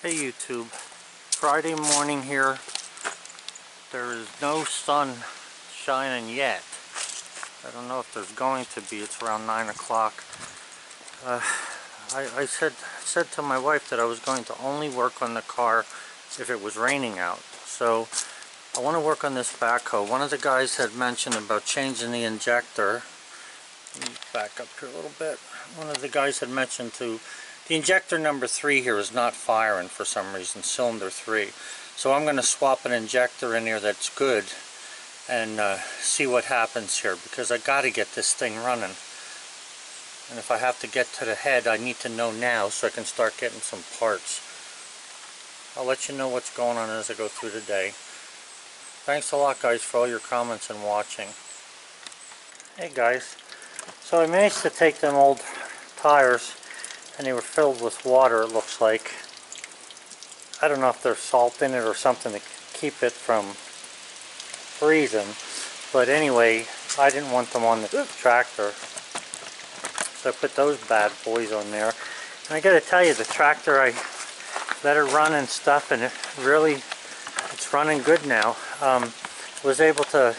Hey YouTube, Friday morning here. There is no sun shining yet. I don't know if there's going to be. It's around 9 o'clock. I said to my wife that I was going to only work on the car if it was raining out. So I want to work on this backhoe. One of the guys had mentioned about changing the injector. Let me back up here a little bit. One of the guys had mentioned the injector number 3 here is not firing for some reason, cylinder 3. So I'm going to swap an injector in here that's good and see what happens here, because I got to get this thing running. And if I have to get to the head, I need to know now so I can start getting some parts. I'll let you know what's going on as I go through the day. Thanks a lot, guys, for all your comments and watching. Hey guys, so I managed to take them old tires, and they were filled with water, it looks like. I don't know if there's salt in it or something to keep it from freezing, but anyway, I didn't want them on the tractor, so I put those bad boys on there. And I gotta tell you, the tractor, I let it run and stuff, and it's running good now. Was able to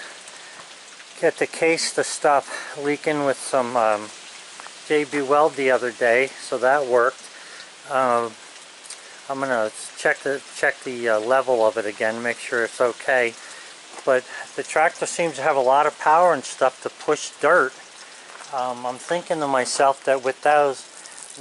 get the case to stop leaking with some JB Weld the other day, so that worked. I'm gonna check the level of it again, make sure it's okay. But the tractor seems to have a lot of power and stuff to push dirt. I'm thinking to myself that with those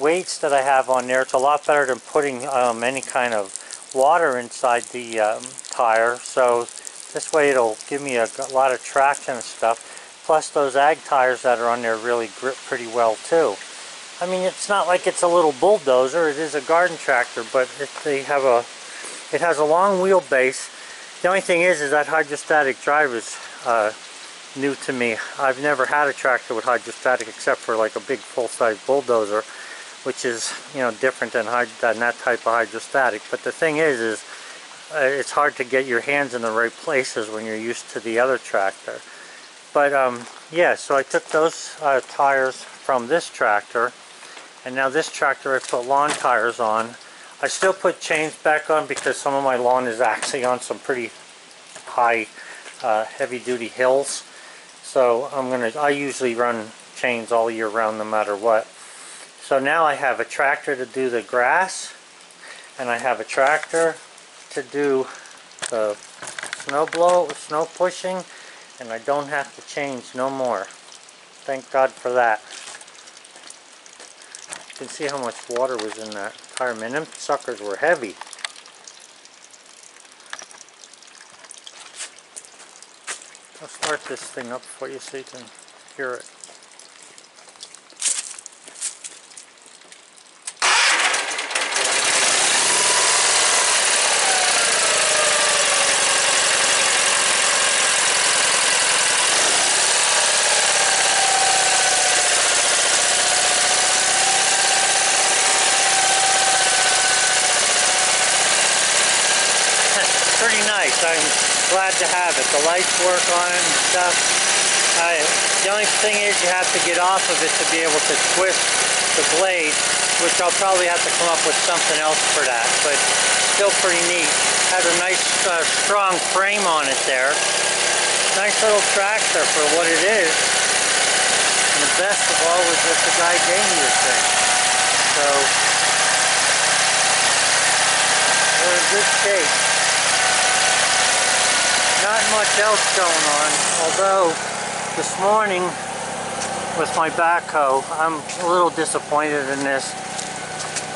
weights that I have on there, it's a lot better than putting any kind of water inside the tire. So this way it'll give me a lot of traction and stuff. Plus those ag tires that are on there really grip pretty well too. I mean, it's not like it's a little bulldozer, it is a garden tractor, but it has a long wheelbase. The only thing is that hydrostatic drive is new to me. I've never had a tractor with hydrostatic except for like a big full-size bulldozer, which is, you know, different than that type of hydrostatic. But the thing is it's hard to get your hands in the right places when you're used to the other tractor. But yeah, so I took those tires from this tractor, and now this tractor I put lawn tires on. I still put chains back on because some of my lawn is actually on some pretty high heavy-duty hills. So I usually run chains all year round no matter what. So now I have a tractor to do the grass, and I have a tractor to do the snow pushing, and I don't have to change no more. Thank God for that. You can see how much water was in that tire. Man, them suckers were heavy. I'll start this thing up for you so you can hear it. Pretty nice. I'm glad to have it. The lights work on it and stuff. The only thing is you have to get off of it to be able to twist the blade, which I'll probably have to come up with something else for that, but still pretty neat. Has a nice strong frame on it there. Nice little tractor for what it is. And the best of all was that the guy gave me this thing. So we're in good shape. Not much else going on, although this morning with my backhoe, I'm a little disappointed in this.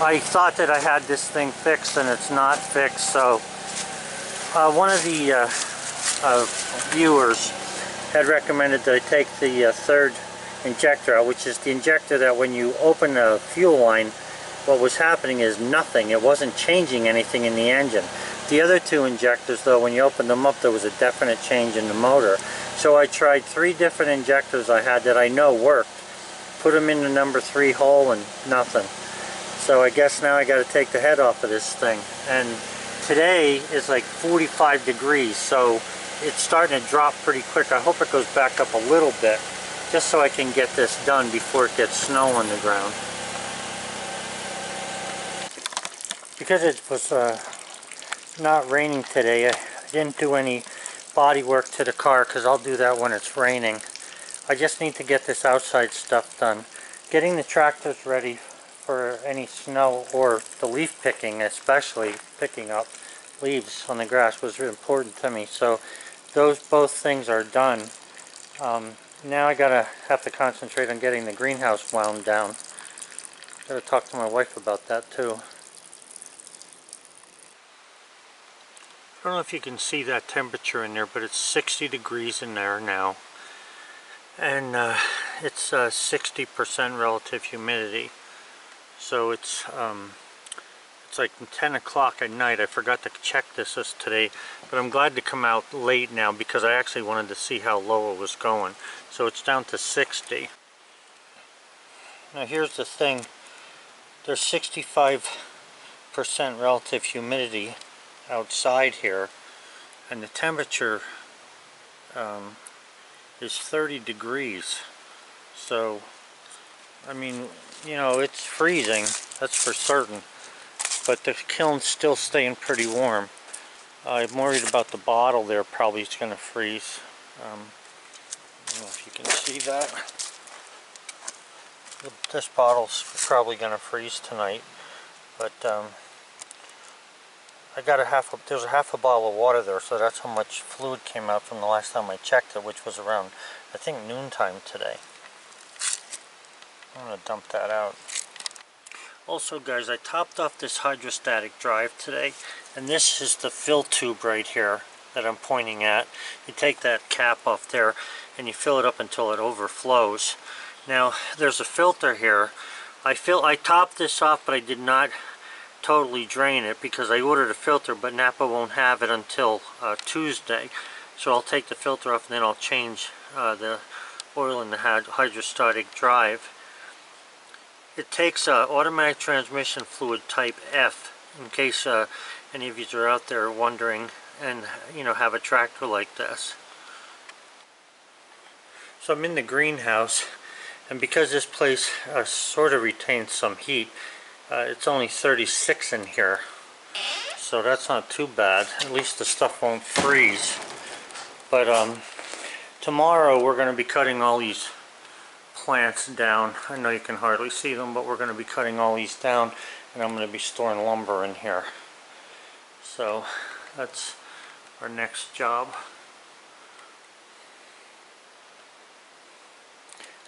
I thought that I had this thing fixed and it's not fixed, so one of the viewers had recommended that I take the third injector out, which is the injector that when you open the fuel line, what was happening is nothing. It wasn't changing anything in the engine. The other two injectors, though, when you opened them up, there was a definite change in the motor. So I tried 3 different injectors I had that I know worked. Put them in the number 3 hole and nothing. So I guess now I got to take the head off of this thing. And today is like 45 degrees, so it's starting to drop pretty quick. I hope it goes back up a little bit, just so I can get this done before it gets snow on the ground. Because it was not raining today, I didn't do any body work to the car because I'll do that when it's raining. I just need to get this outside stuff done. Getting the tractors ready for any snow or the leaf picking, especially picking up leaves on the grass, was important to me. So those both things are done. Now I have to concentrate on getting the greenhouse wound down. Gotta talk to my wife about that too. I don't know if you can see that temperature in there, but it's 60 degrees in there now. And it's 60% relative humidity. So it's like 10 o'clock at night. I forgot to check this today, but I'm glad to come out late now because I actually wanted to see how low it was going. So it's down to 60. Now here's the thing. There's 65% relative humidity outside here, and the temperature is 30 degrees. So I mean, you know, it's freezing, that's for certain, but the kiln's still staying pretty warm. I'm worried about the bottle there, probably it's going to freeze. I don't know if you can see that. This bottle's probably going to freeze tonight, but I got there's a half a bottle of water there, so that's how much fluid came out from the last time I checked it, which was around, I think, noontime today. I'm going to dump that out. Also guys, I topped off this hydrostatic drive today, and this is the fill tube right here that I'm pointing at. You take that cap off there and you fill it up until it overflows. Now there's a filter here. I topped this off, but I did not totally drain it because I ordered a filter, but Napa won't have it until Tuesday. So I'll take the filter off and then I'll change the oil in the hydrostatic drive. It takes automatic transmission fluid type F, in case any of you are out there wondering and have a tractor like this. So I'm in the greenhouse, and because this place sort of retains some heat, it's only 36 in here, so that's not too bad. At least the stuff won't freeze. But tomorrow we're going to be cutting all these plants down. I know you can hardly see them, but we're going to be cutting all these down, and I'm going to be storing lumber in here. So that's our next job.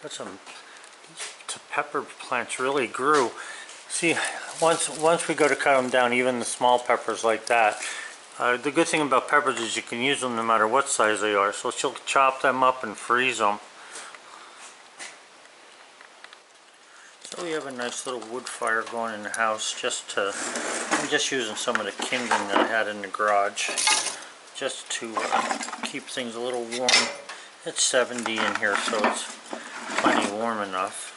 Got some pepper plants really grew. See, once we go to cut them down, even the small peppers like that, the good thing about peppers is you can use them no matter what size they are. So she'll chop them up and freeze them. So we have a nice little wood fire going in the house. I'm just using some of the kindling that I had in the garage, just to keep things a little warm. It's 70 in here, so it's plenty warm enough.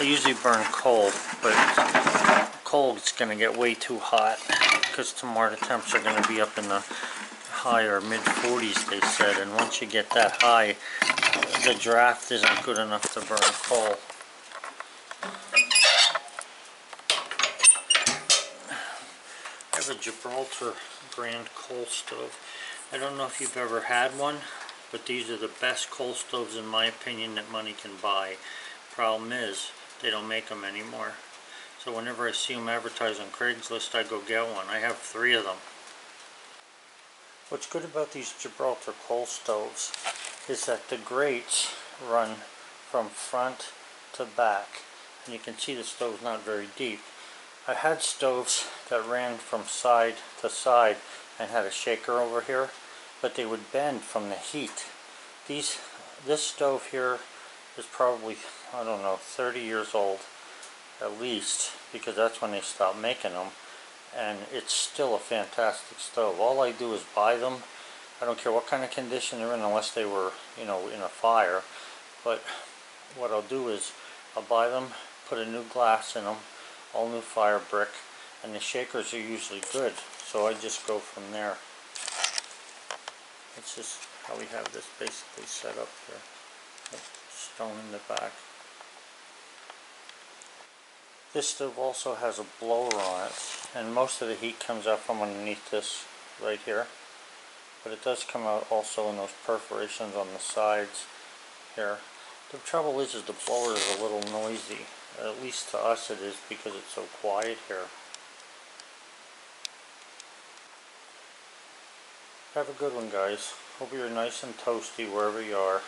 I usually burn coal, but coal is going to get way too hot because tomorrow the temps are going to be up in the high or mid 40s, they said, and once you get that high, the draft isn't good enough to burn coal. I have a Gibraltar brand coal stove. I don't know if you've ever had one, but these are the best coal stoves in my opinion that money can buy. Problem is, they don't make them anymore. So whenever I see them advertised on Craigslist, I go get one. I have 3 of them. What's good about these Gibraltar coal stoves is that the grates run from front to back, and you can see the stove's not very deep. I had stoves that ran from side to side and had a shaker over here, but they would bend from the heat. This stove here is probably, I don't know, 30 years old at least, because that's when they stopped making them, and it's still a fantastic stove. All I do is buy them. I don't care what kind of condition they're in, unless they were, in a fire. But what I'll do is I'll buy them, put a new glass in them, all new fire brick, and the shakers are usually good, so I just go from there. That's just how we have this basically set up here. Stone in the back. This stove also has a blower on it, and most of the heat comes out from underneath this right here. But it does come out also in those perforations on the sides here. The trouble is the blower is a little noisy. At least to us it is, because it's so quiet here. Have a good one, guys. Hope you're nice and toasty wherever you are.